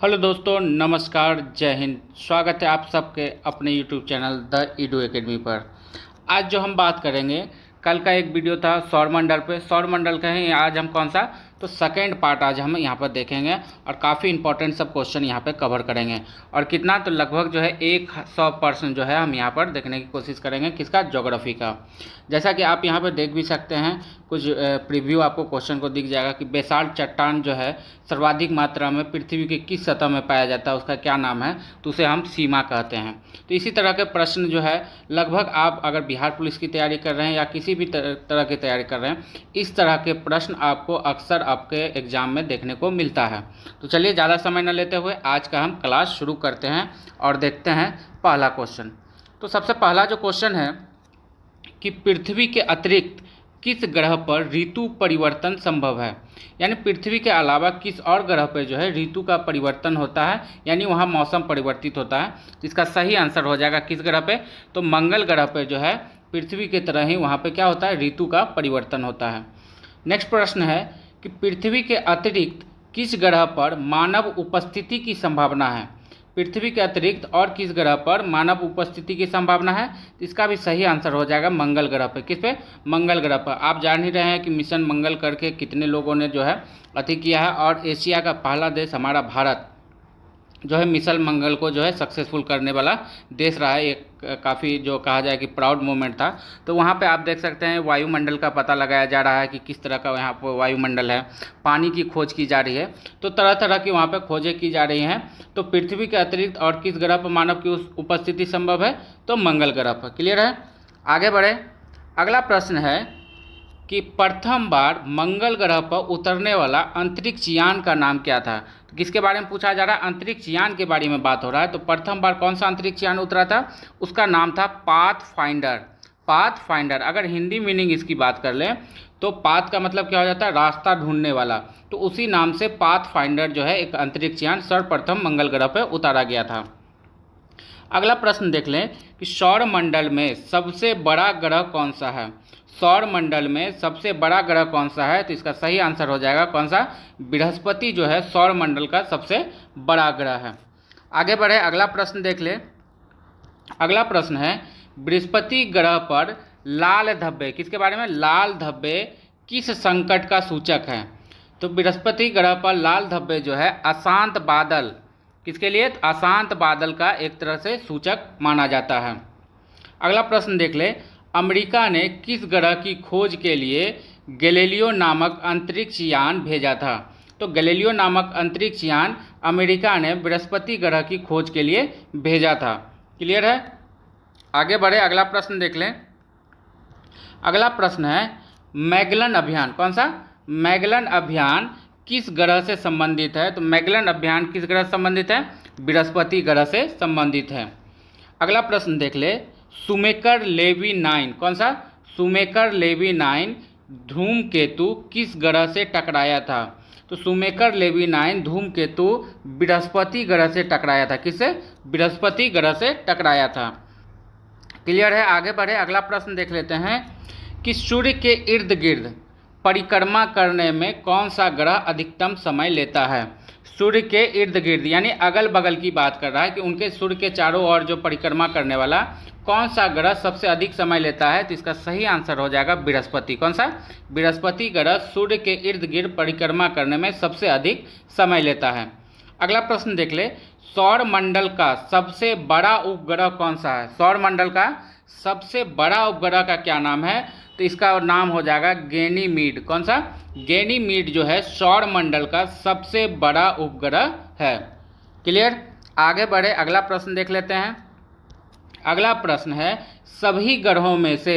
Hello दोस्तों, नमस्कार, जय हिंद। स्वागत है आप सबके अपने YouTube channel the Edu academy पर। आज जो हम बात करेंगे, कल का एक वीडियो था सौरमंडल पे। सौरमंडल का ही आज हम कौन सा तो सेकेंड पार्ट आज हम यहाँ पर देखेंगे और काफ़ी इंपॉर्टेंट सब क्वेश्चन यहाँ पे कवर करेंगे। और कितना तो लगभग जो है 100% जो है हम यहाँ पर देखने की कोशिश करेंगे किसका, ज्योग्राफी का। जैसा कि आप यहाँ पर देख भी सकते हैं, कुछ प्रीव्यू आपको क्वेश्चन को दिख जाएगा कि बेसाल्ट चट्टान जो है सर्वाधिक मात्रा में पृथ्वी के किस सतह में पाया जाता है, उसका क्या नाम है, तो उसे हम सीमा कहते हैं। तो इसी तरह के प्रश्न जो है लगभग आप अगर बिहार पुलिस की तैयारी कर रहे हैं या किसी भी तरह की तैयारी कर रहे हैं, इस तरह के प्रश्न आपको अक्सर आपके एग्जाम में देखने को मिलता है। तो चलिए ज़्यादा समय न लेते हुए आज का हम क्लास शुरू करते हैं और देखते हैं पहला क्वेश्चन। तो सबसे पहला जो क्वेश्चन है कि पृथ्वी के अतिरिक्त किस ग्रह पर ऋतु परिवर्तन संभव है, यानी पृथ्वी के अलावा किस और ग्रह पर जो है ऋतु का परिवर्तन होता है, यानी वहाँ मौसम परिवर्तित होता है। तो इसका सही आंसर हो जाएगा किस ग्रह पे, तो मंगल ग्रह पर जो है पृथ्वी की तरह ही वहाँ पे क्या होता है, ऋतु का परिवर्तन होता है। नेक्स्ट प्रश्न है कि पृथ्वी के अतिरिक्त किस ग्रह पर मानव उपस्थिति की संभावना है। पृथ्वी के अतिरिक्त और किस ग्रह पर मानव उपस्थिति की संभावना है, तो इसका भी सही आंसर हो जाएगा मंगल ग्रह पर। किस पे, मंगल ग्रह पर। आप जान ही रहे हैं कि मिशन मंगल करके कितने लोगों ने जो है अति किया है, और एशिया का पहला देश हमारा भारत जो है मिशन मंगल को जो है सक्सेसफुल करने वाला देश रहा है। एक काफ़ी जो कहा जाए कि प्राउड मोमेंट था। तो वहाँ पे आप देख सकते हैं वायुमंडल का पता लगाया जा रहा है कि किस तरह का यहाँ पर वायुमंडल है, पानी की खोज की जा रही है। तो तरह तरह की वहाँ पे खोजें की जा रही हैं। तो पृथ्वी के अतिरिक्त और किस ग्रह पर मानव की उपस्थिति संभव है, तो मंगल ग्रह पर। क्लियर है, आगे बढ़े। अगला प्रश्न है कि प्रथम बार मंगल ग्रह पर उतरने वाला अंतरिक्ष यान का नाम क्या था। तो किसके बारे में पूछा जा रहा है, अंतरिक्ष यान के बारे में बात हो रहा है। तो प्रथम बार कौन सा अंतरिक्ष यान उतरा था, उसका नाम था पाथफाइंडर। पाथफाइंडर, अगर हिंदी मीनिंग इसकी बात कर लें तो पाथ का मतलब क्या हो जाता है, रास्ता ढूंढने वाला। तो उसी नाम से पाथफाइंडर जो है एक अंतरिक्ष यान सर्वप्रथम मंगल ग्रह पर उतारा गया था। अगला प्रश्न देख लें कि सौरमंडल में सबसे बड़ा ग्रह कौन सा है। सौरमंडल में सबसे बड़ा ग्रह कौन सा है, तो इसका सही आंसर हो जाएगा कौन सा, बृहस्पति जो है सौरमंडल का सबसे बड़ा ग्रह है। आगे बढ़े, अगला प्रश्न देख ले। अगला प्रश्न है बृहस्पति ग्रह पर लाल धब्बे, किसके बारे में, लाल धब्बे किस संकट का सूचक है। तो बृहस्पति ग्रह पर लाल धब्बे जो है अशांत बादल, किसके लिए, अशांत बादल का एक तरह से सूचक माना जाता है। अगला प्रश्न देख ले, अमेरिका ने किस ग्रह की खोज के लिए गैलीलियो नामक अंतरिक्ष यान भेजा था। तो गैलीलियो नामक अंतरिक्ष यान अमेरिका ने बृहस्पति ग्रह की खोज के लिए भेजा था। क्लियर है, आगे बढ़े, अगला प्रश्न देख लें। अगला प्रश्न है मैगलन अभियान, कौन सा, मैगलन अभियान किस ग्रह से संबंधित है। तो मैगलन अभियान किस ग्रह से संबंधित है, बृहस्पति ग्रह से संबंधित है। अगला प्रश्न देख ले, शुमेकर लेवी 9, कौन सा, शुमेकर लेवी 9 धूमकेतु किस ग्रह से टकराया था। तो शुमेकर लेवी 9 धूमकेतु बृहस्पति ग्रह से टकराया था। किससे, बृहस्पति ग्रह से टकराया था। क्लियर है, आगे बढ़े, अगला प्रश्न देख लेते हैं कि सूर्य के इर्द गिर्द परिक्रमा करने में कौन सा ग्रह अधिकतम समय लेता है। सूर्य के इर्द गिर्द यानी अगल बगल की बात कर रहा है कि उनके सूर्य के चारों ओर जो परिक्रमा करने वाला कौन सा ग्रह सबसे अधिक समय लेता है। तो इसका सही आंसर हो जाएगा बृहस्पति। कौन सा, बृहस्पति ग्रह सूर्य के इर्द गिर्द परिक्रमा करने में सबसे अधिक समय लेता है। अगला प्रश्न देख ले, सौरमंडल का सबसे बड़ा उपग्रह कौन सा है। सौरमंडल का सबसे बड़ा उपग्रह का क्या नाम है, तो इसका नाम हो जाएगा गैनीमीड। कौन सा, गैनीमीड जो है सौरमंडल का सबसे बड़ा उपग्रह है। क्लियर, आगे बढ़े, अगला प्रश्न देख लेते हैं। अगला प्रश्न है सभी ग्रहों में से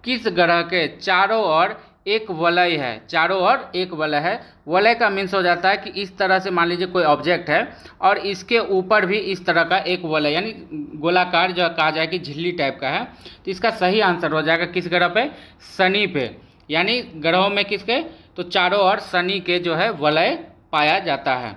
किस ग्रह के चारों ओर एक वलय है। चारों ओर एक वलय है। वलय का मीन्स हो जाता है कि इस तरह से मान लीजिए कोई ऑब्जेक्ट है और इसके ऊपर भी इस तरह का एक वलय यानी गोलाकार जो कहा जाए कि झिल्ली टाइप का है। तो इसका सही आंसर हो जाएगा किस ग्रह पे, शनि पे। यानी ग्रहों में किसके, तो चारों ओर शनि के जो है वलय पाया जाता है।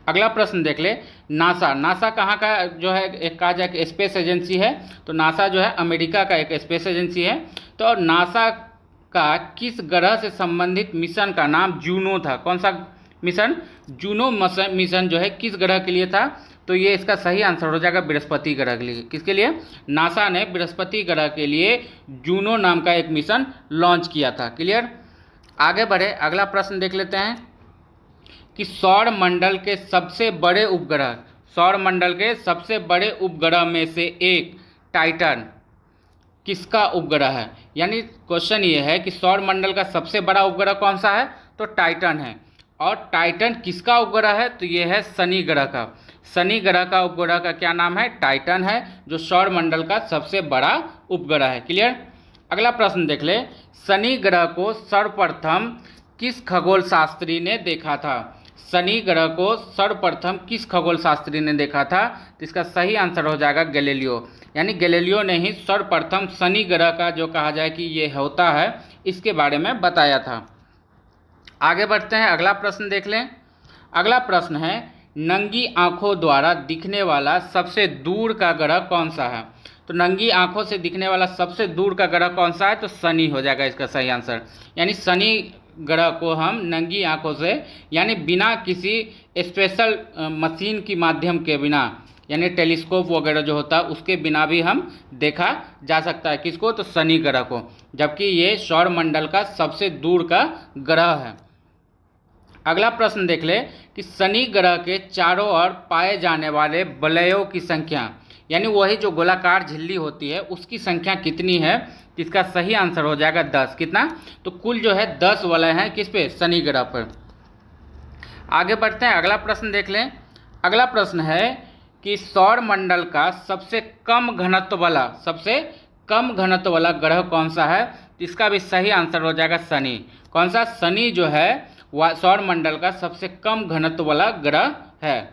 अगला प्रश्न देख ले, नासा। नासा कहाँ का जो है एक कहा जाए कि स्पेस एजेंसी है। तो नासा जो है अमेरिका का एक स्पेस एजेंसी है। तो नासा का किस ग्रह से संबंधित मिशन का नाम जूनो था। कौन सा मिशन, जूनो मिशन जो है किस ग्रह के लिए था? तो ये इसका सही आंसर हो जाएगा बृहस्पति ग्रह के लिए। किसके लिए? नासा ने बृहस्पति ग्रह के लिए जूनो नाम का एक मिशन लॉन्च किया था। क्लियर? आगे बढ़े, अगला प्रश्न देख लेते हैं कि सौर मंडल के सबसे बड़े उपग्रह, सौर मंडल के सबसे बड़े उपग्रह में से एक टाइटन किसका उपग्रह है? यानी क्वेश्चन ये है कि सौर मंडल का सबसे बड़ा उपग्रह कौन सा है? तो टाइटन है। और टाइटन किसका उपग्रह है? तो ये है शनि ग्रह का। शनि ग्रह का उपग्रह का क्या नाम है? टाइटन है, जो सौर मंडल का सबसे बड़ा उपग्रह है। क्लियर? अगला प्रश्न देख ले, शनि ग्रह को सर्वप्रथम किस खगोल शास्त्री ने देखा था? शनि ग्रह को सर्वप्रथम किस खगोल शास्त्री ने देखा था? तो इसका सही आंसर हो जाएगा गैलीलियो। यानी गैलीलियो ने ही सर्वप्रथम शनि ग्रह का जो कहा जाए कि ये होता है, इसके बारे में बताया था। आगे बढ़ते हैं, अगला प्रश्न देख लें। अगला प्रश्न है, नंगी आंखों द्वारा दिखने वाला सबसे दूर का ग्रह कौन सा है? तो नंगी आंखों से दिखने वाला सबसे दूर का ग्रह कौन सा है? तो शनि हो जाएगा इसका सही आंसर। यानी शनि ग्रह को हम नंगी आंखों से, यानी बिना किसी स्पेशल मशीन की माध्यम के बिना, यानी टेलीस्कोप वगैरह जो होता है उसके बिना भी हम देखा जा सकता है। किसको? तो शनि ग्रह को, जबकि ये सौर मंडल का सबसे दूर का ग्रह है। अगला प्रश्न देख ले कि शनि ग्रह के चारों ओर पाए जाने वाले वलयों की संख्या, यानी वही जो गोलाकार झिल्ली होती है उसकी संख्या कितनी है? इसका सही आंसर हो जाएगा 10। कितना? तो कुल जो है 10 वलय हैं किस पे? शनि ग्रह पर। आगे बढ़ते हैं, अगला प्रश्न देख लें। अगला प्रश्न है कि सौर मंडल का सबसे कम घनत्व वाला ग्रह कौन सा है? इसका भी सही आंसर हो जाएगा शनि। कौन सा? शनि जो है सौर मंडल का सबसे कम घनत्व वाला ग्रह है।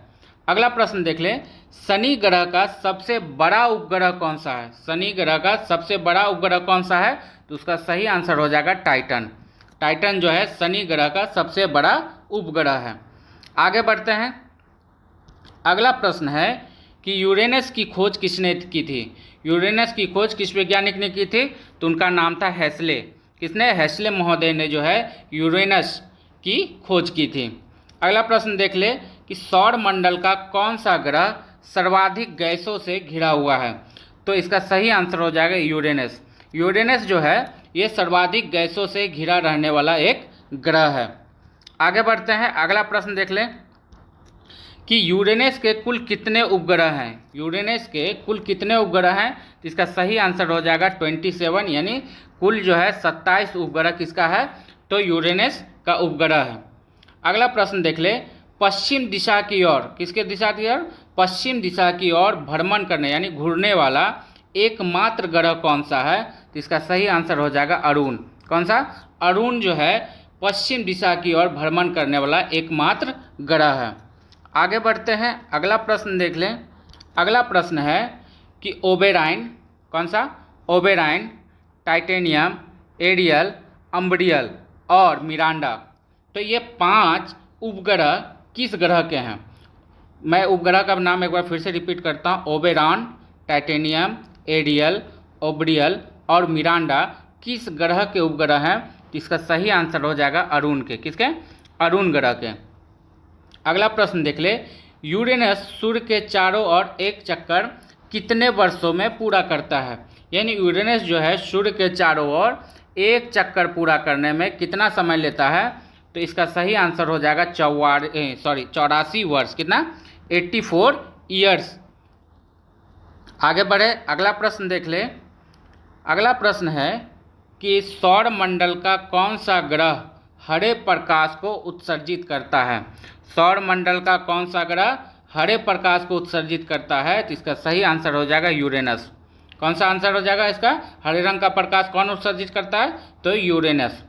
अगला प्रश्न देख ले, शनि ग्रह का सबसे बड़ा उपग्रह कौन सा है? शनि ग्रह का सबसे बड़ा उपग्रह कौन सा है? तो उसका सही आंसर हो जाएगा टाइटन। टाइटन जो है शनि ग्रह का सबसे बड़ा उपग्रह है। आगे बढ़ते हैं, अगला प्रश्न है कि यूरेनस की खोज किसने की थी? यूरेनस की खोज किस वैज्ञानिक ने की थी? तो उनका नाम था हेसले। किसने? हेसले महोदय ने जो है यूरेनस की खोज की थी। अगला प्रश्न देख ले कि सौर मंडल का कौन सा ग्रह सर्वाधिक गैसों से घिरा हुआ है? तो इसका सही आंसर हो जाएगा यूरेनस। यूरेनस जो है ये सर्वाधिक गैसों से घिरा रहने वाला एक ग्रह है। आगे बढ़ते हैं, अगला प्रश्न देख लें कि यूरेनस के कुल कितने उपग्रह हैं? यूरेनस के कुल कितने उपग्रह हैं? तो इसका सही आंसर हो जाएगा 27, यानी कुल जो है 27 उपग्रह किसका है? तो यूरेनस का उपग्रह है। अगला प्रश्न देख ले, पश्चिम दिशा की ओर, किसके दिशा की ओर? पश्चिम दिशा की ओर भ्रमण करने यानी घूरने वाला एकमात्र ग्रह कौन सा है? तो इसका सही आंसर हो जाएगा अरुण। कौन सा? अरुण जो है पश्चिम दिशा की ओर भ्रमण करने वाला एकमात्र ग्रह है। आगे बढ़ते हैं, अगला प्रश्न देख लें। अगला प्रश्न है कि ओबेराइन, कौन सा? ओबेराइन, टाइटेनियम, एरियल, अम्ब्रियल और मिरांडा, तो ये 5 उपग्रह किस ग्रह के हैं? मैं उपग्रह का नाम एक बार फिर से रिपीट करता हूँ। ओबेरॉन, टाइटेनियम, एरियल, ओब्रियल और मिरांडा किस ग्रह के उपग्रह हैं? इसका सही आंसर हो जाएगा अरुण के। किसके? अरुण ग्रह के। अगला प्रश्न देख ले, यूरेनस सूर्य के चारों ओर एक चक्कर कितने वर्षों में पूरा करता है? यानी यूरेनस जो है सूर्य के चारों ओर एक चक्कर पूरा करने में कितना समय लेता है? तो इसका सही आंसर हो जाएगा 84 वर्ष। कितना? 84 ईयर्स। आगे बढ़े, अगला प्रश्न देख ले। अगला प्रश्न है कि सौर मंडल का कौन सा ग्रह हरे प्रकाश को उत्सर्जित करता है? सौर मंडल का कौन सा ग्रह हरे प्रकाश को उत्सर्जित करता है? तो इसका सही आंसर हो जाएगा यूरेनस। कौन सा आंसर हो जाएगा इसका? हरे रंग का प्रकाश कौन उत्सर्जित करता है? तो यूरेनस।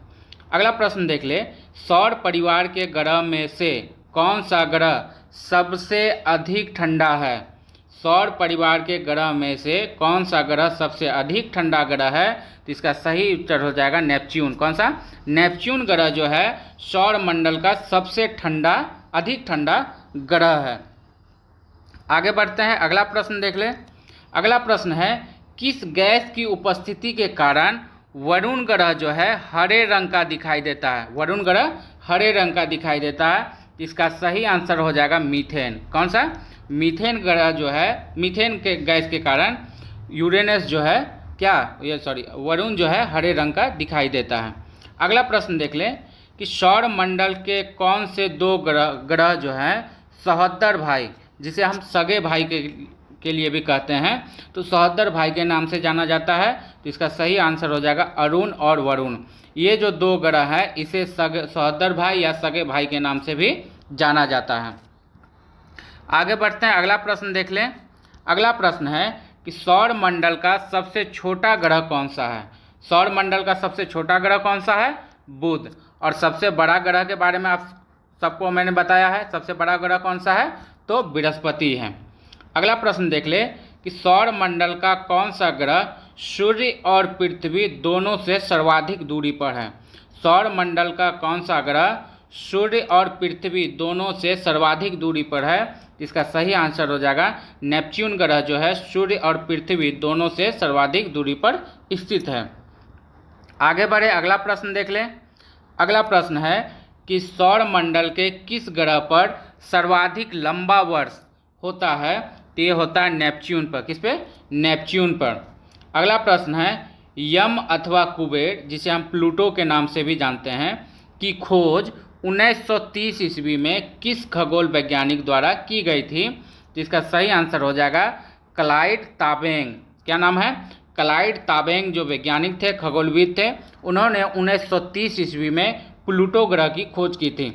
अगला प्रश्न देख ले, सौर परिवार के ग्रह में से कौन सा ग्रह सबसे अधिक ठंडा है? सौर परिवार के ग्रह में से कौन सा ग्रह सबसे अधिक ठंडा ग्रह है? तो इसका सही उत्तर हो जाएगा नेपच्यून। कौन सा? नेपच्यून ग्रह जो है सौर मंडल का सबसे अधिक ठंडा ग्रह है। आगे बढ़ते हैं, अगला प्रश्न देख ले। अगला प्रश्न है, किस गैस की उपस्थिति के कारण वरुण ग्रह जो है हरे रंग का दिखाई देता है? वरुण ग्रह हरे रंग का दिखाई देता है। तो इसका सही आंसर हो जाएगा मीथेन। कौन सा? मीथेन ग्रह जो है, मीथेन के गैस के कारण यूरेनस जो है वरुण जो है हरे रंग का दिखाई देता है। अगला प्रश्न देख लें कि सौर मंडल के कौन से दो ग्रह जो हैं सहोदर भाई, जिसे हम सगे भाई के लिए भी कहते हैं, तो सहोदर भाई के नाम से जाना जाता है। तो इसका सही आंसर हो जाएगा अरुण और वरुण। ये जो दो ग्रह है इसे सहोदर भाई या सगे भाई के नाम से भी जाना जाता है। आगे बढ़ते हैं, अगला प्रश्न देख लें। अगला प्रश्न है कि सौर मंडल का सबसे छोटा ग्रह कौन सा है? सौर मंडल का सबसे छोटा ग्रह कौन सा है? बुध। और सबसे बड़ा ग्रह के बारे में आप सबको मैंने बताया है, सबसे बड़ा ग्रह कौन सा है? तो बृहस्पति है। अगला प्रश्न देख ले कि सौर मंडल का कौन सा ग्रह सूर्य और पृथ्वी दोनों से सर्वाधिक दूरी पर है? सौर मंडल का कौन सा ग्रह सूर्य और पृथ्वी दोनों से सर्वाधिक दूरी पर है? इसका सही आंसर हो जाएगा नेपच्यून ग्रह जो है सूर्य और पृथ्वी दोनों से सर्वाधिक दूरी पर स्थित है। आगे बढ़े, अगला प्रश्न देख लें। अगला प्रश्न है कि सौर मंडल के किस ग्रह पर सर्वाधिक लंबा वर्ष होता है? तो ये होता है नेपच्यून पर। किस पे? नेपच्यून पर। अगला प्रश्न है यम अथवा कुबेर, जिसे हम प्लूटो के नाम से भी जानते हैं, की खोज 1930 ईस्वी में किस खगोल वैज्ञानिक द्वारा की गई थी? तो इसका सही आंसर हो जाएगा क्लाइड ताबेंग। क्या नाम है? क्लाइड ताबेंग जो वैज्ञानिक थे, खगोलविद थे, उन्होंने 1930 ईस्वी में प्लूटो ग्रह की खोज की थी।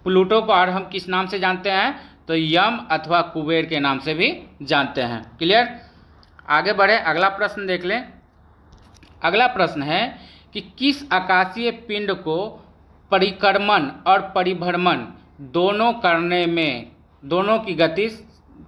प्लूटो को और हम किस नाम से जानते हैं? तो यम अथवा कुबेर के नाम से भी जानते हैं। क्लियर? आगे बढ़े, अगला प्रश्न देख लें। अगला प्रश्न है कि किस आकाशीय पिंड को परिक्रमण और परिभ्रमण दोनों की गति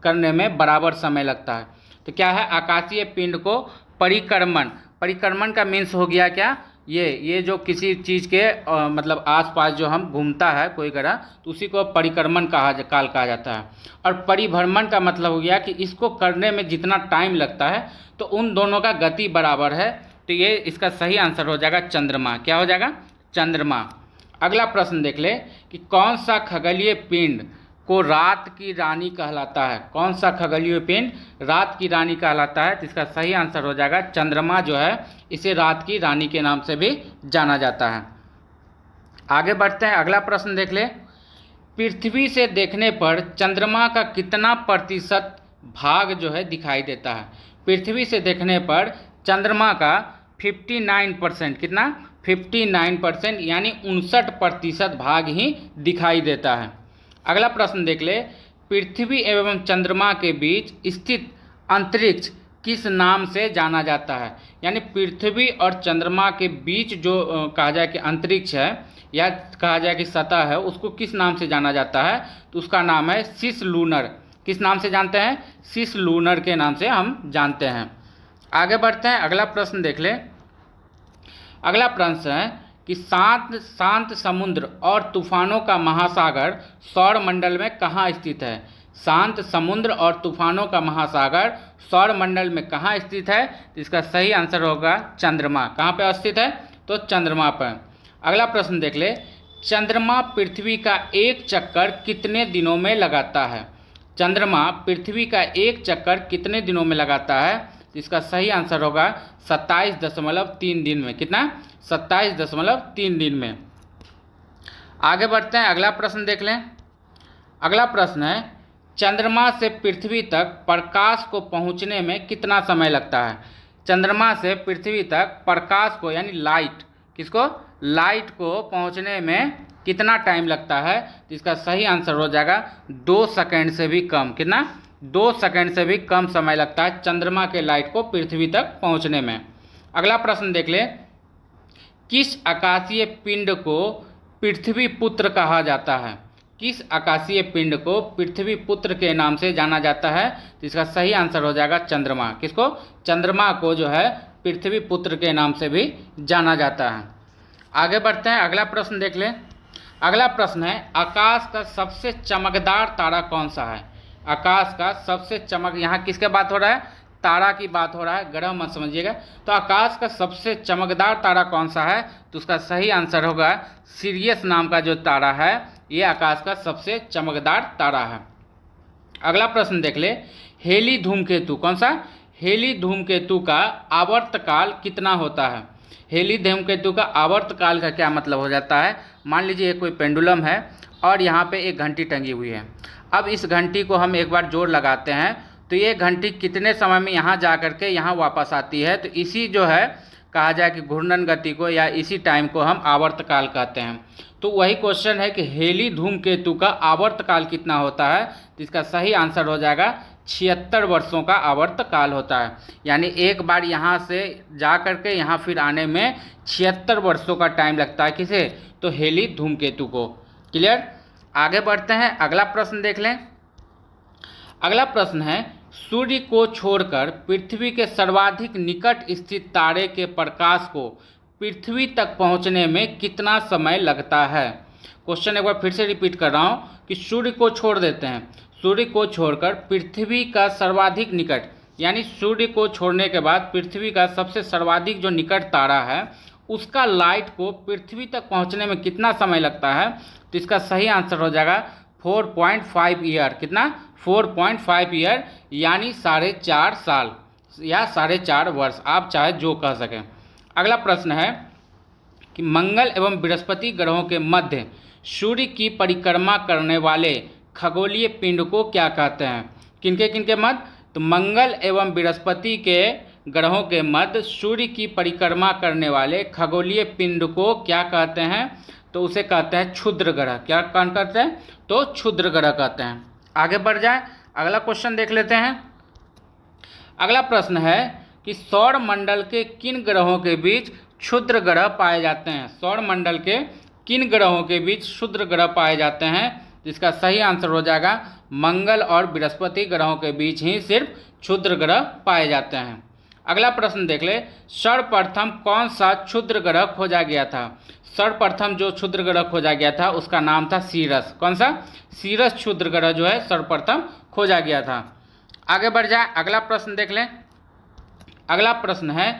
करने में बराबर समय लगता है? तो क्या है? आकाशीय पिंड को परिक्रमण का मीन्स हो गया क्या? ये जो किसी चीज़ के मतलब आसपास जो हम घूमता है कोई ग्रह, तो उसी को परिक्रमण काल कहा जाता है। और परिभ्रमण का मतलब हो गया कि इसको करने में जितना टाइम लगता है तो उन दोनों का गति बराबर है। तो ये इसका सही आंसर हो जाएगा चंद्रमा। क्या हो जाएगा? चंद्रमा। अगला प्रश्न देख ले कि कौन सा खगोलीय पिंड को रात की रानी कहलाता है? कौन सा खगोलीय पिंड रात की रानी कहलाता है? तो इसका सही आंसर हो जाएगा चंद्रमा जो है, इसे रात की रानी के नाम से भी जाना जाता है। आगे बढ़ते हैं, अगला प्रश्न देख ले। पृथ्वी से देखने पर चंद्रमा का कितना प्रतिशत भाग जो है दिखाई देता है? पृथ्वी से देखने पर चंद्रमा का 59%, कितना? 59% यानी 59% भाग ही दिखाई देता है। अगला प्रश्न देख ले। पृथ्वी एवं चंद्रमा के बीच स्थित अंतरिक्ष किस नाम से जाना जाता है? यानी पृथ्वी और चंद्रमा के बीच जो कहा जाए कि अंतरिक्ष है या कहा जाए कि सतह है, उसको किस नाम से जाना जाता है? तो उसका नाम है सिस लूनर। किस नाम से जानते हैं? सिस लूनर के नाम से हम जानते हैं। आगे बढ़ते हैं, अगला प्रश्न देख ले। अगला प्रश्न है कि शांत समुद्र और तूफानों का महासागर सौर मंडल में कहाँ स्थित है? शांत समुद्र और तूफानों का महासागर सौर मंडल में कहाँ स्थित है? तो इसका सही आंसर होगा चंद्रमा। कहाँ पे स्थित है? तो चंद्रमा पर। अगला प्रश्न देख ले। चंद्रमा पृथ्वी का एक चक्कर कितने दिनों में लगाता है? चंद्रमा पृथ्वी का एक चक्कर कितने दिनों में लगाता है? तो इसका सही आंसर होगा 27.3 दिन में। कितना? 27.3 दिन में। आगे बढ़ते हैं, अगला प्रश्न देख लें। अगला प्रश्न है चंद्रमा से पृथ्वी तक प्रकाश को पहुंचने में कितना समय लगता है? चंद्रमा से पृथ्वी तक प्रकाश को यानी लाइट, किसको? लाइट को पहुंचने में कितना टाइम लगता है? तो इसका सही आंसर हो जाएगा 2 सेकंड से भी कम। कितना? 2 सेकंड से भी कम समय लगता है चंद्रमा के लाइट को पृथ्वी तक पहुंचने में। अगला प्रश्न देख ले। किस आकाशीय पिंड को पृथ्वी पुत्र कहा जाता है? किस आकाशीय पिंड को पृथ्वी पुत्र के नाम से जाना जाता है? तो इसका सही आंसर हो जाएगा चंद्रमा। किसको? चंद्रमा को जो है पृथ्वी पुत्र के नाम से भी जाना जाता है। आगे बढ़ते हैं, अगला प्रश्न देख लें। अगला प्रश्न है आकाश का सबसे चमकदार तारा कौन सा है? आकाश का सबसे यहाँ किसके बात हो रहा है? तारा की बात हो रहा है, ग्रह मत समझिएगा। तो आकाश का सबसे चमकदार तारा कौन सा है? तो उसका सही आंसर होगा सिरियस नाम का जो तारा है ये आकाश का सबसे चमकदार तारा है। अगला प्रश्न देख ले, हेली धूमकेतु, कौन सा? हेली धूमकेतु का आवर्तकाल कितना होता है? हेली धूमकेतु का आवर्तकाल का क्या मतलब हो जाता है? मान लीजिए कोई पेंडुलम है और यहाँ पे एक घंटी टंगी हुई है। अब इस घंटी को हम एक बार जोर लगाते हैं तो ये घंटी कितने समय में यहाँ जा कर के यहाँ वापस आती है? तो इसी जो है कहा जाए कि घूर्णन गति को या इसी टाइम को हम आवर्तकाल कहते हैं। तो वही क्वेश्चन है कि हेली धूमकेतु का आवर्तकाल कितना होता है? तो इसका सही आंसर हो जाएगा 76 वर्षों का आवर्तकाल होता है। यानी एक बार यहाँ से जा कर के यहाँ फिर आने में 76 वर्षों का टाइम लगता है। किसे? तो हेली धूमकेतु को। क्लियर? आगे बढ़ते हैं, अगला प्रश्न देख लें। अगला प्रश्न है, सूर्य को छोड़कर पृथ्वी के सर्वाधिक निकट स्थित तारे के प्रकाश को पृथ्वी तक पहुंचने में कितना समय लगता है? क्वेश्चन एक बार फिर से रिपीट कर रहा हूं कि सूर्य को छोड़ देते हैं, सूर्य को छोड़कर पृथ्वी का सर्वाधिक निकट, यानी सूर्य को छोड़ने के बाद पृथ्वी का सबसे सर्वाधिक जो निकट तारा है उसका लाइट को पृथ्वी तक पहुंचने में कितना समय लगता है? तो इसका सही आंसर हो जाएगा 4.5 ईयर। कितना? 4.5 ईयर, यानी 4.5 साल या 4.5 वर्ष, आप चाहे जो कह सकें। अगला प्रश्न है कि मंगल एवं बृहस्पति ग्रहों के मध्य सूर्य की परिक्रमा करने वाले खगोलीय पिंड को क्या कहते हैं? किनके मध्य? तो मंगल एवं बृहस्पति के ग्रहों के मध्य सूर्य की परिक्रमा करने वाले खगोलीय पिंड को क्या कहते हैं? तो उसे कहते हैं क्षुद्र ग्रह। क्या कौन कहते हैं? तो क्षुद्र ग्रह कहते हैं। आगे बढ़ जाए, अगला क्वेश्चन देख लेते हैं। अगला प्रश्न है कि सौर मंडल के किन ग्रहों के बीच क्षुद्र ग्रह पाए जाते हैं? सौर मंडल के किन ग्रहों के बीच क्षुद्र ग्रह पाए जाते हैं? जिसका सही आंसर हो जाएगा मंगल और बृहस्पति ग्रहों के बीच ही सिर्फ क्षुद्र ग्रह पाए जाते हैं। अगला प्रश्न देख ले, सर्वप्रथम कौन सा क्षुद्र ग्रह खोजा गया था? सर्वप्रथम जो क्षुद्र ग्रह खोजा गया था उसका नाम था सीरस। कौन सा? सीरस क्षुद्र ग्रह जो है सर्वप्रथम खोजा गया था। आगे बढ़ जाए, अगला प्रश्न देख लें। अगला प्रश्न है,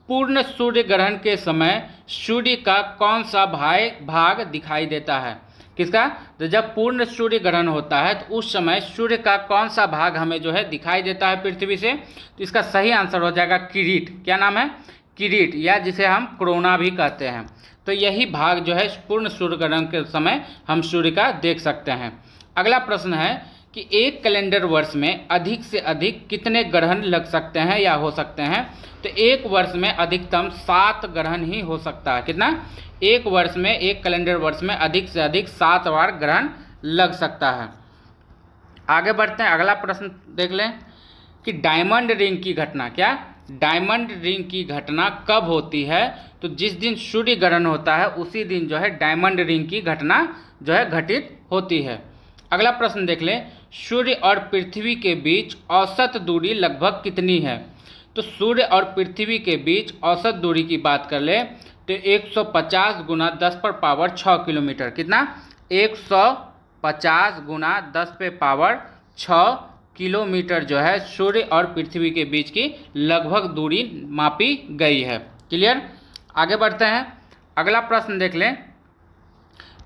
पूर्ण सूर्य ग्रहण के समय सूर्य का कौन सा भाग दिखाई देता है? किसका? तो जब पूर्ण सूर्य ग्रहण होता है तो उस समय सूर्य का कौन सा भाग हमें जो है दिखाई देता है पृथ्वी से? तो इसका सही आंसर हो जाएगा किरीट। क्या नाम है? किरीट, या जिसे हम कोरोना भी कहते हैं। तो यही भाग जो है पूर्ण सूर्य ग्रहण के समय हम सूर्य का देख सकते हैं। अगला प्रश्न है कि एक कैलेंडर वर्ष में अधिक से अधिक कितने ग्रहण लग सकते हैं या हो सकते हैं? तो एक वर्ष में अधिकतम 7 ग्रहण ही हो सकता है। कितना? एक वर्ष में, एक कैलेंडर वर्ष में अधिक से अधिक 7 बार ग्रहण लग सकता है। आगे बढ़ते हैं, अगला प्रश्न देख लें कि डायमंड रिंग की घटना, क्या? डायमंड रिंग की घटना कब होती है? तो जिस दिन सूर्य ग्रहण होता है उसी दिन जो है डायमंड रिंग की घटना जो है घटित होती है। अगला प्रश्न देख लें, सूर्य और पृथ्वी के बीच औसत दूरी लगभग कितनी है? तो सूर्य और पृथ्वी के बीच औसत दूरी की बात कर ले तो 150 गुना 10⁻6 किलोमीटर। कितना? 150 गुना 10⁻6 किलोमीटर जो है सूर्य और पृथ्वी के बीच की लगभग दूरी मापी गई है। क्लियर? आगे बढ़ते हैं, अगला प्रश्न देख लें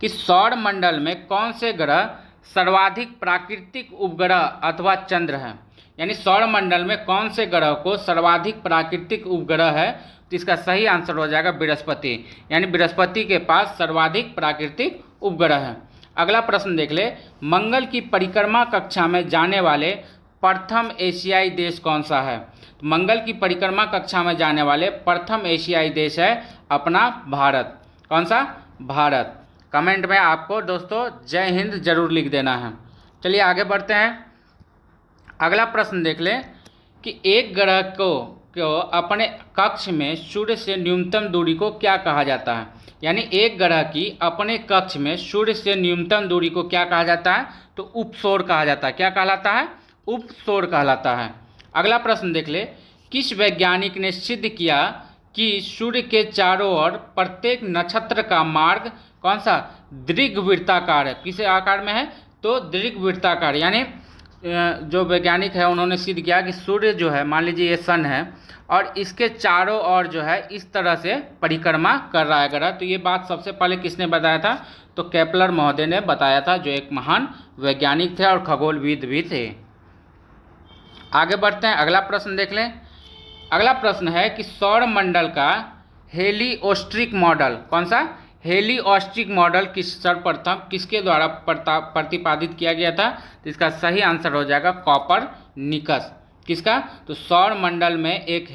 कि सौर मंडल में कौन से ग्रह सर्वाधिक प्राकृतिक उपग्रह अथवा चंद्र हैं? यानी सौर मंडल में कौन से ग्रह को सर्वाधिक प्राकृतिक उपग्रह है? तो इसका सही आंसर हो जाएगा बृहस्पति, यानी बृहस्पति के पास सर्वाधिक प्राकृतिक उपग्रह है। अगला प्रश्न देख ले, मंगल की परिक्रमा कक्षा में जाने वाले प्रथम एशियाई देश कौन सा है? तो मंगल की परिक्रमा कक्षा में जाने वाले प्रथम एशियाई देश है अपना भारत। कौन सा? भारत। कमेंट में आपको दोस्तों जय हिंद जरूर लिख देना है। चलिए आगे बढ़ते हैं, अगला प्रश्न देख लें कि एक ग्रह को अपने कक्ष में सूर्य से न्यूनतम दूरी को क्या कहा जाता है? यानी एक ग्रह की अपने कक्ष में सूर्य से न्यूनतम दूरी को क्या कहा जाता है? तो उपसौर कहा जाता है। क्या कहलाता है? उपसौर कहलाता है। अगला प्रश्न देख ले, किस वैज्ञानिक ने सिद्ध किया कि सूर्य के चारों ओर प्रत्येक नक्षत्र का मार्ग कौन सा? दीर्घवृत्ताकार है। किस आकार में है? तो दीर्घवृत्ताकार। यानी जो वैज्ञानिक है उन्होंने सिद्ध किया कि सूर्य जो है, मान लीजिए ये सन है और इसके चारों ओर जो है इस तरह से परिक्रमा कर रहा है ग्रह। तो ये बात सबसे पहले किसने बताया था? तो केपलर महोदय ने बताया था, जो एक महान वैज्ञानिक थे और खगोलविद भी थे। आगे बढ़ते हैं, अगला प्रश्न देख लें। अगला प्रश्न है कि सौर मंडल का हेलियोस्ट्रिक मॉडल, कौन सा? हेलियोस्ट्रिक मॉडल सर्वप्रथम किसके द्वारा प्रतिपादित किया गया था? तो इसका सही आंसर हो जाएगा कॉपरनिकस। किसका? तो सौर मंडल में एक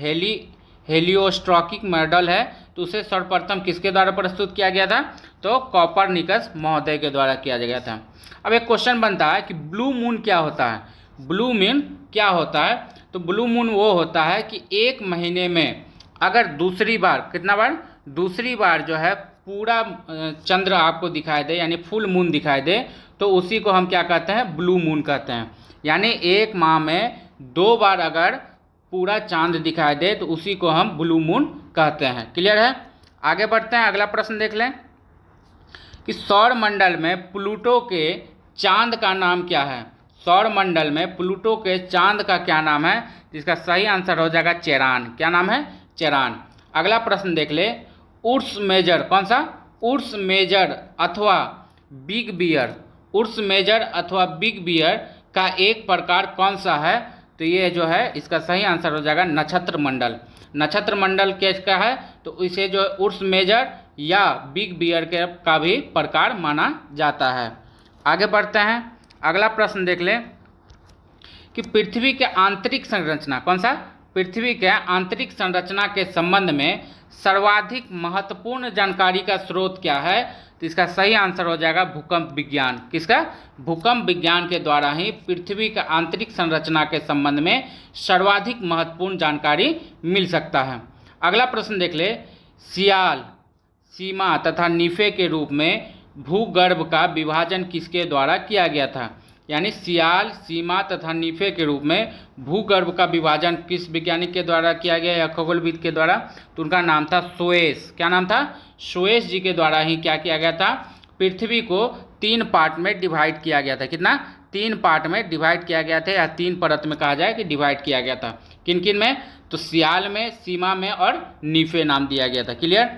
हेलियोस्ट्रिक मॉडल है, तो उसे सर्वप्रथम किसके द्वारा प्रस्तुत किया गया था? तो कॉपरनिकस महोदय के द्वारा किया गया था। अब एक क्वेश्चन बनता है कि ब्लू मून क्या होता है? ब्लू मून क्या होता है? तो ब्लू मून वो होता है कि एक महीने में अगर दूसरी बार, कितना बार? दूसरी बार जो है पूरा चंद्र आपको दिखाई दे, यानी फुल मून दिखाई दे, तो उसी को हम क्या कहते हैं? ब्लू मून कहते हैं। यानी एक माह में 2 बार अगर पूरा चांद दिखाई दे तो उसी को हम ब्लू मून कहते हैं। क्लियर है? आगे बढ़ते हैं, अगला प्रश्न देख लें कि सौर मंडल में प्लूटो के चांद का नाम क्या है? सौर मंडल में प्लूटो के चांद का क्या नाम है? जिसका सही आंसर हो जाएगा चेरान। क्या नाम है? चेरान। अगला प्रश्न देख ले, उर्स मेजर, कौन सा? उर्स मेजर अथवा बिग बियर, उर्स मेजर अथवा बिग बियर का एक प्रकार कौन सा है? तो ये जो है इसका सही आंसर हो जाएगा नक्षत्र मंडल। नक्षत्र मंडल किसका है? तो इसे जो उर्स मेजर या बिग बियर के का भी प्रकार माना जाता है। आगे बढ़ते हैं, अगला प्रश्न देख लें कि पृथ्वी के आंतरिक संरचना, कौन सा? पृथ्वी के आंतरिक संरचना के संबंध में सर्वाधिक महत्वपूर्ण जानकारी का स्रोत क्या है? तो इसका सही आंसर हो जाएगा भूकंप विज्ञान। किसका? भूकंप विज्ञान के द्वारा ही पृथ्वी का आंतरिक संरचना के संबंध में सर्वाधिक महत्वपूर्ण जानकारी मिल सकता है। अगला प्रश्न देख ले, सियाल, सीमा तथा नीफे के रूप में भूगर्भ का विभाजन किसके द्वारा किया गया था? यानी सियाल, सीमा तथा नीफे के रूप में भूगर्भ का विभाजन किस वैज्ञानिक के द्वारा किया गया या खगोलविद के द्वारा? तो उनका नाम था सोएस। क्या नाम था? सोएस जी के द्वारा ही क्या किया गया था? पृथ्वी को 3 पार्ट में डिवाइड किया गया था। कितना? 3 पार्ट में डिवाइड किया गया था, या 3 परत में कहा जाए कि डिवाइड किया गया था। किन किन में? तो सियाल में, सीमा में और नीफे नाम दिया गया था। क्लियर?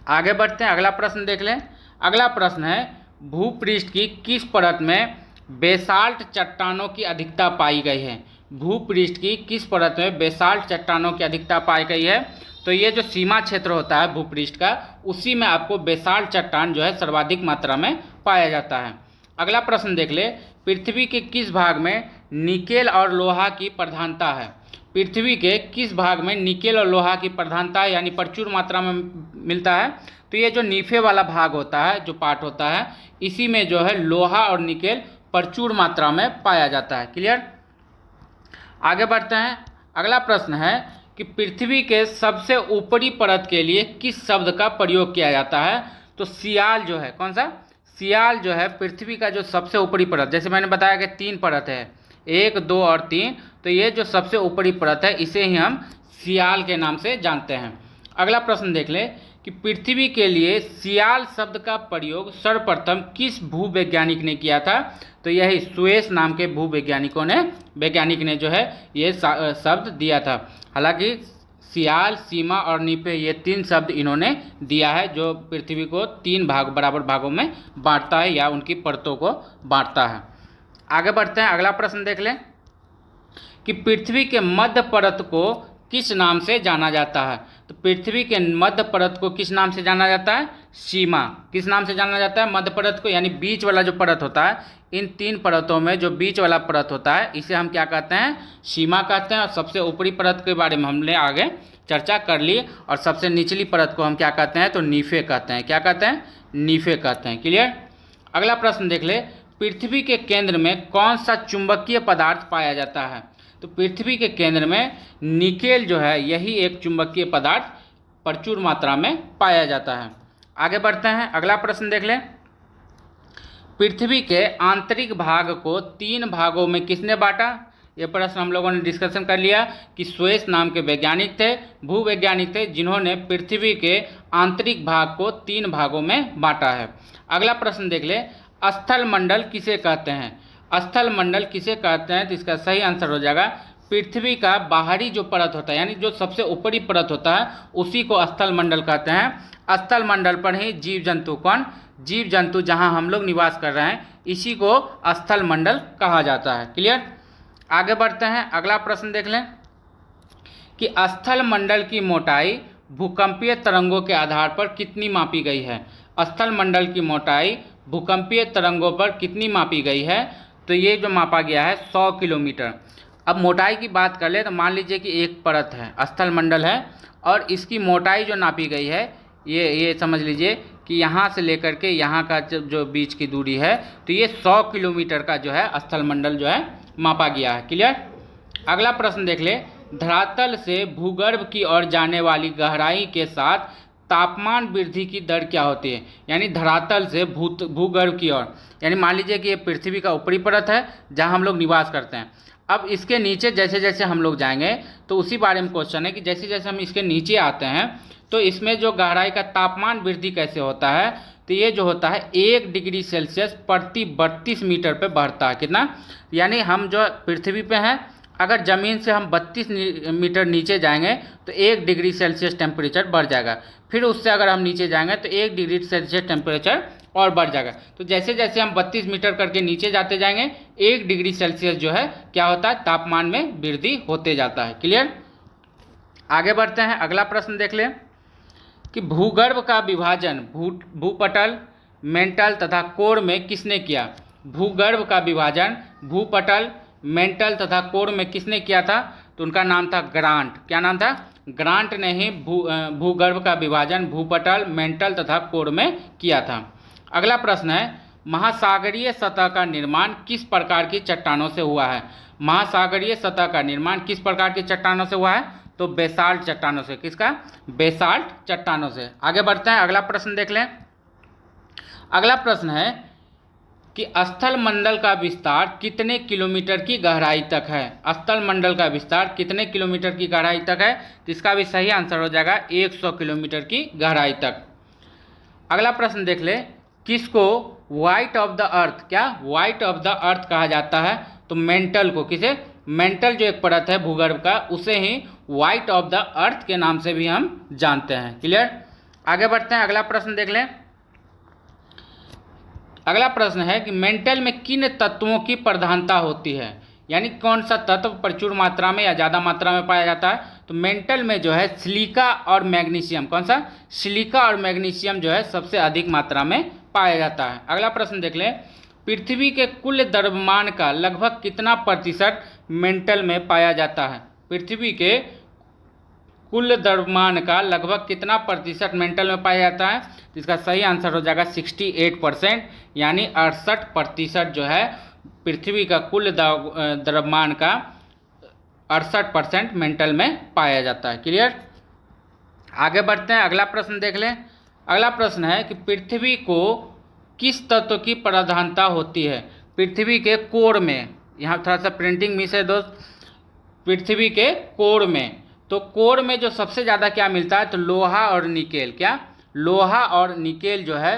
आगे बढ़ते हैं, अगला प्रश्न देख लें। अगला प्रश्न है, भूपृष्ठ की किस परत में बेसाल्ट चट्टानों की अधिकता पाई गई है? भूपृष्ठ की किस परत में बेसाल्ट चट्टानों की अधिकता पाई गई है? तो ये जो सीमा क्षेत्र होता है भूपृष्ठ का, उसी में आपको बेसाल्ट चट्टान जो है सर्वाधिक मात्रा में पाया जाता है। अगला प्रश्न देख ले, पृथ्वी के किस भाग में निकेल और लोहा की प्रधानता है? पृथ्वी के किस भाग में निकेल और लोहा की प्रधानता है, यानी प्रचुर मात्रा में मिलता है? तो ये जो नीफे वाला भाग होता है, जो पार्ट होता है, इसी में जो है लोहा और निकेल प्रचुर मात्रा में पाया जाता है। क्लियर? आगे बढ़ते हैं, अगला प्रश्न है कि पृथ्वी के सबसे ऊपरी परत के लिए किस शब्द का प्रयोग किया जाता है? तो सियाल जो है, कौन सा? सियाल जो है पृथ्वी का जो सबसे ऊपरी परत, जैसे मैंने बताया कि 3 परत है, 1, 2 और 3, तो ये जो सबसे ऊपरी परत है इसे ही हम सियाल के नाम से जानते हैं। अगला प्रश्न देख ले कि पृथ्वी के लिए सियाल शब्द का प्रयोग सर्वप्रथम किस भूवैज्ञानिक ने किया था? तो यही सुएस नाम के वैज्ञानिक ने जो है ये शब्द दिया था। हालांकि सियाल, सीमा और नीफे, ये 3 शब्द इन्होंने दिया है, जो पृथ्वी को 3 बराबर भागों में बांटता है या उनकी परतों को बांटता है। आगे बढ़ते हैं, अगला प्रश्न देख लें कि पृथ्वी के मध्य परत को किस नाम से जाना जाता है? तो पृथ्वी के मध्य परत को किस नाम से जाना जाता है? सीमा। किस नाम से जाना जाता है मध्य परत को? यानी बीच वाला जो परत होता है, इन 3 परतों में जो बीच वाला परत होता है इसे हम क्या कहते हैं? सीमा कहते हैं। और सबसे ऊपरी परत के बारे में हमने आगे चर्चा कर ली, और सबसे निचली परत को हम क्या कहते हैं? तो नीफे कहते हैं। क्या कहते हैं? नीफे कहते हैं। क्लियर? अगला प्रश्न देख ले, पृथ्वी के केंद्र में कौन सा चुंबकीय पदार्थ पाया जाता है? तो पृथ्वी के केंद्र में निकेल जो है, यही एक चुंबकीय पदार्थ प्रचुर मात्रा में पाया जाता है। आगे बढ़ते हैं, अगला प्रश्न देख लें, पृथ्वी के आंतरिक भाग को 3 भागों में किसने बांटा? यह प्रश्न हम लोगों ने डिस्कशन कर लिया कि सुएस नाम के वैज्ञानिक थे, भूवैज्ञानिक थे, जिन्होंने पृथ्वी के आंतरिक भाग को 3 भागों में बांटा है। अगला प्रश्न देख ले, स्थल मंडल किसे कहते हैं? स्थल मंडल किसे कहते हैं? तो इसका सही आंसर हो जाएगा पृथ्वी का बाहरी जो परत होता है, यानी जो सबसे ऊपरी परत होता है, उसी को स्थल मंडल कहते हैं। स्थल मंडल पर ही जीव जंतु कौन जीव जंतु जहाँ हम लोग निवास कर रहे हैं, इसी को स्थल मंडल कहा जाता है। क्लियर। आगे बढ़ते हैं, अगला प्रश्न देख लें कि स्थल मंडल की मोटाई भूकंपीय तरंगों के आधार पर कितनी मापी गई है। स्थल मंडल की मोटाई भूकंपीय तरंगों पर कितनी मापी गई है, तो ये जो मापा गया है 100 किलोमीटर। अब मोटाई की बात कर ले तो मान लीजिए कि एक परत है, स्थल मंडल है, और इसकी मोटाई जो नापी गई है ये समझ लीजिए कि यहाँ से लेकर के यहाँ का जो बीच की दूरी है, तो ये 100 किलोमीटर का जो है स्थल मंडल जो है मापा गया है। क्लियर। अगला प्रश्न देख ले, धरातल से भूगर्भ की ओर जाने वाली गहराई के साथ तापमान वृद्धि की दर क्या होती है। यानी धरातल से भूगर्भ की ओर, यानी मान लीजिए कि ये पृथ्वी का ऊपरी परत है जहाँ हम लोग निवास करते हैं। अब इसके नीचे जैसे जैसे हम लोग जाएंगे तो उसी बारे में क्वेश्चन है कि जैसे जैसे हम इसके नीचे आते हैं तो इसमें जो गहराई का तापमान वृद्धि कैसे होता है, तो ये जो होता है 1 डिग्री सेल्सियस प्रति 32 मीटर पे बढ़ता है। कितना, यानी हम जो पृथ्वी पे हैं, अगर ज़मीन से हम 32 मीटर नीचे जाएंगे तो 1 डिग्री सेल्सियस टेम्परेचर बढ़ जाएगा। फिर उससे अगर हम नीचे जाएंगे तो 1 डिग्री सेल्सियस टेम्परेचर और बढ़ जाएगा। तो जैसे जैसे हम 32 मीटर करके नीचे जाते जाएंगे 1 डिग्री सेल्सियस जो है क्या होता है, तापमान में वृद्धि होते जाता है। क्लियर। आगे बढ़ते हैं, अगला प्रश्न देख लें कि भूगर्भ का विभाजन भूपटल, मेंटल तथा कोर में किसने किया। भूगर्भ का विभाजन भूपटल, मेंटल तथा कोर में किसने किया था, तो उनका नाम था ग्रांट। क्या नाम था, ग्रांट ने ही भूगर्भ का विभाजन भूपटल, मेंटल तथा कोर में किया था। अगला प्रश्न है, महासागरीय सतह का निर्माण किस प्रकार की चट्टानों से हुआ है। महासागरीय सतह का निर्माण किस प्रकार की चट्टानों से हुआ है, तो बेसाल्ट चट्टानों से। किसका, बेसाल्ट चट्टानों से। आगे बढ़ते हैं, अगला प्रश्न देख लें। अगला प्रश्न है कि स्थल मंडल का विस्तार कितने किलोमीटर की गहराई तक है। स्थल मंडल का विस्तार कितने किलोमीटर की गहराई तक है, तो इसका भी सही आंसर हो जाएगा 100 किलोमीटर की गहराई तक। अगला प्रश्न देख ले, किसको व्हाइट ऑफ द अर्थ, क्या व्हाइट ऑफ द अर्थ कहा जाता है, तो मेंटल को। किसे, मेंटल जो एक परत है भूगर्भ का, उसे ही व्हाइट ऑफ द अर्थ के नाम से भी हम जानते हैं। क्लियर। आगे बढ़ते हैं, अगला प्रश्न देख लें। अगला प्रश्न है कि मेंटल में किन तत्वों की प्रधानता होती है, यानी कौन सा तत्व प्रचुर मात्रा में या ज़्यादा मात्रा में पाया जाता है, तो मेंटल में जो है सिलिका और मैग्नीशियम। कौन सा, सिलिका और मैग्नीशियम जो है सबसे अधिक मात्रा में पाया जाता है। अगला प्रश्न देख लें, पृथ्वी के कुल द्रव्यमान का लगभग कितना प्रतिशत मेंटल में पाया जाता है। पृथ्वी के कुल द्रव्यमान का लगभग कितना प्रतिशत मेंटल में पाया जाता है, तो इसका सही आंसर हो जाएगा 68%, यानी 68% जो है पृथ्वी का कुल द्रव्यमान का 68% मेंटल में पाया जाता है। क्लियर। आगे बढ़ते हैं, अगला प्रश्न देख लें। अगला प्रश्न है कि पृथ्वी को किस तत्व की प्रधानता होती है। पृथ्वी के कोर में, यहाँ थोड़ा सा प्रिंटिंग मिस है दोस्त, पृथ्वी के कोर में, तो कोर में जो सबसे ज़्यादा क्या मिलता है, तो लोहा और निकेल। क्या, लोहा और निकेल जो है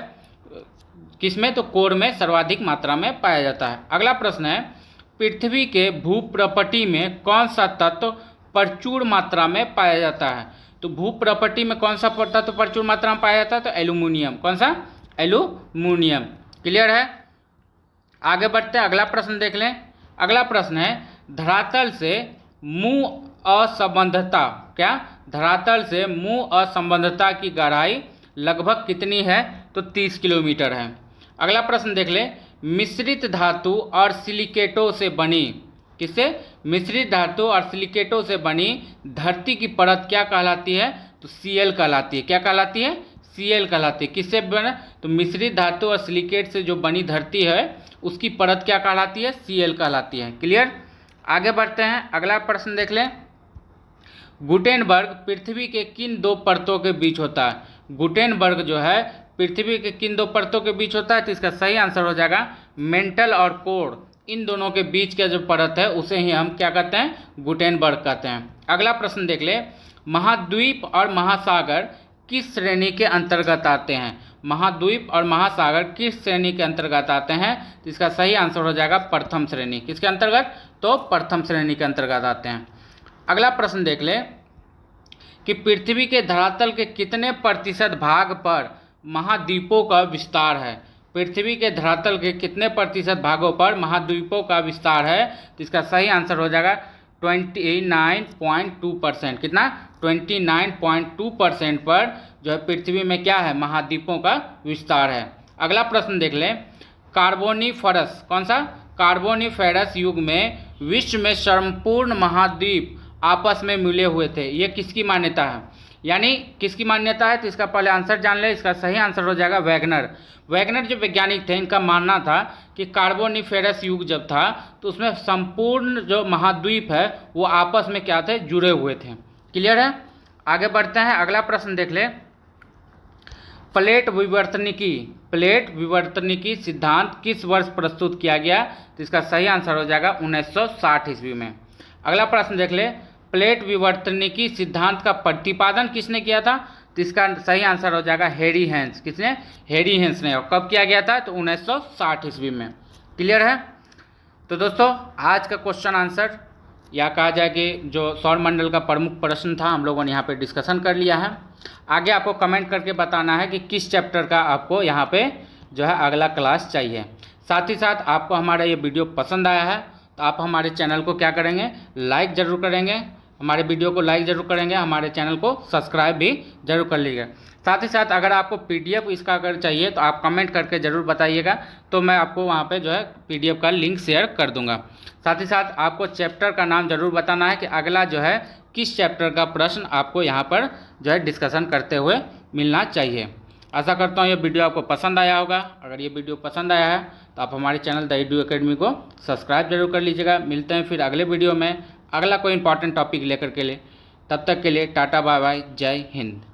किसमें, तो कोर में सर्वाधिक मात्रा में पाया जाता है। अगला प्रश्न है, पृथ्वी के भूप्रपटी में कौन सा तत्व प्रचुर मात्रा में पाया जाता है। तो भूप्रपटी में कौन सा तत्व प्रचुर मात्रा में पाया जाता है, तो एल्यूमिनियम। कौन सा, एल्यूमिनियम। क्लियर है। आगे बढ़ते हैं, अगला प्रश्न देख लें। अगला प्रश्न है, धरातल से मुंह असंबद्धता, क्या, धरातल से मुंह असंबद्धता की गहराई लगभग कितनी है, तो 30 किलोमीटर है। अगला प्रश्न देख ले, मिश्रित धातु और सिलिकेटों से बनी, किससे, मिश्रित धातु और सिलिकेटों से बनी धरती की परत क्या कहलाती है, तो Cl कहलाती है। क्या कहलाती है, Cl कहलाती है। किससे बना, तो मिश्रित धातु और सिलिकेट से जो बनी धरती है उसकी परत क्या कहलाती है, Cl कहलाती है। क्लियर। आगे बढ़ते हैं, अगला प्रश्न देख लें। गुटेनबर्ग पृथ्वी के किन दो परतों के बीच होता है। गुटेनबर्ग जो है पृथ्वी के किन दो परतों के बीच होता है, तो इसका सही आंसर हो जाएगा मेंटल और कोर, इन दोनों के बीच का जो परत है उसे ही हम क्या कहते हैं, गुटेनबर्ग कहते हैं। अगला प्रश्न देख ले, महाद्वीप और महासागर किस श्रेणी के अंतर्गत आते हैं। महाद्वीप और महासागर किस श्रेणी के अंतर्गत आते हैं, तो इसका सही आंसर हो जाएगा प्रथम श्रेणी। किसके अंतर्गत, तो प्रथम श्रेणी के अंतर्गत आते हैं। अगला प्रश्न देख ले कि पृथ्वी के धरातल के कितने प्रतिशत भाग पर महाद्वीपों का विस्तार है? पृथ्वी के धरातल के कितने प्रतिशत भागों पर महाद्वीपों का विस्तार है? तो इसका सही आंसर हो जाएगा 29.2%। कितना? 29.2% पर जो है पृथ्वी में क्या है, महाद्वीपों का विस्तार है। अगला प्रश्न देख लें। कार्बोनिफरस, कौन सा? कार्बोनिफेरस युग में विश्व में संपूर्ण महाद्वीप आपस में मिले हुए थे। ये किसकी मान्यता है, यानी किसकी मान्यता है? तो इसका पहले आंसर जान ले। इसका सही आंसर हो जाएगा वैगनर। वैगनर जो वैज्ञानिक थे, इनका मानना था कि कार्बोनिफेरस युग जब था तो उसमें संपूर्ण जो महाद्वीप है वो आपस में क्या थे, जुड़े हुए थे। क्लियर है? आगे बढ़ते हैं। अगला प्रश्न देख ले। प्लेट विवर्तनिकी सिद्धांत किस वर्ष प्रस्तुत किया गया? तो इसका सही आंसर हो जाएगा 1960 ईस्वी में। अगला प्रश्न देख ले। प्लेट विवर्तनिकी सिद्धांत का प्रतिपादन किसने किया था? तो इसका सही आंसर हो जाएगा हैरी हेंस। किसने? हैरी हेंस ने। और कब किया गया था? तो 1960 ईस्वी में। क्लियर है? तो दोस्तों आज का क्वेश्चन आंसर या कहा जाए कि जो सौरमंडल का प्रमुख प्रश्न था हम लोगों ने यहाँ पे डिस्कशन कर लिया है। आगे आपको कमेंट करके बताना है कि किस चैप्टर का आपको यहाँ पे जो है अगला क्लास चाहिए। साथ ही साथ आपको हमारा ये वीडियो पसंद आया है तो आप हमारे चैनल को क्या करेंगे, लाइक ज़रूर करेंगे, हमारे वीडियो को लाइक ज़रूर करेंगे, हमारे चैनल को सब्सक्राइब भी ज़रूर कर लीजिएगा। साथ ही साथ अगर आपको PDF इसका अगर चाहिए तो आप कमेंट करके ज़रूर बताइएगा, तो मैं आपको वहाँ पे जो है PDF का लिंक शेयर कर दूँगा। साथ ही साथ आपको चैप्टर का नाम ज़रूर बताना है कि अगला जो है किस चैप्टर का प्रश्न आपको यहाँ पर जो है डिस्कशन करते हुए मिलना चाहिए। आशा करता हूँ ये वीडियो आपको पसंद आया होगा। अगर ये वीडियो पसंद आया है तो आप हमारे चैनल द ईडू एकेडमी को सब्सक्राइब जरूर कर लीजिएगा। मिलते हैं फिर अगले वीडियो में अगला कोई इंपॉर्टेंट टॉपिक लेकर के लिए। तब तक के लिए टाटा बाय बाय, जय हिंद।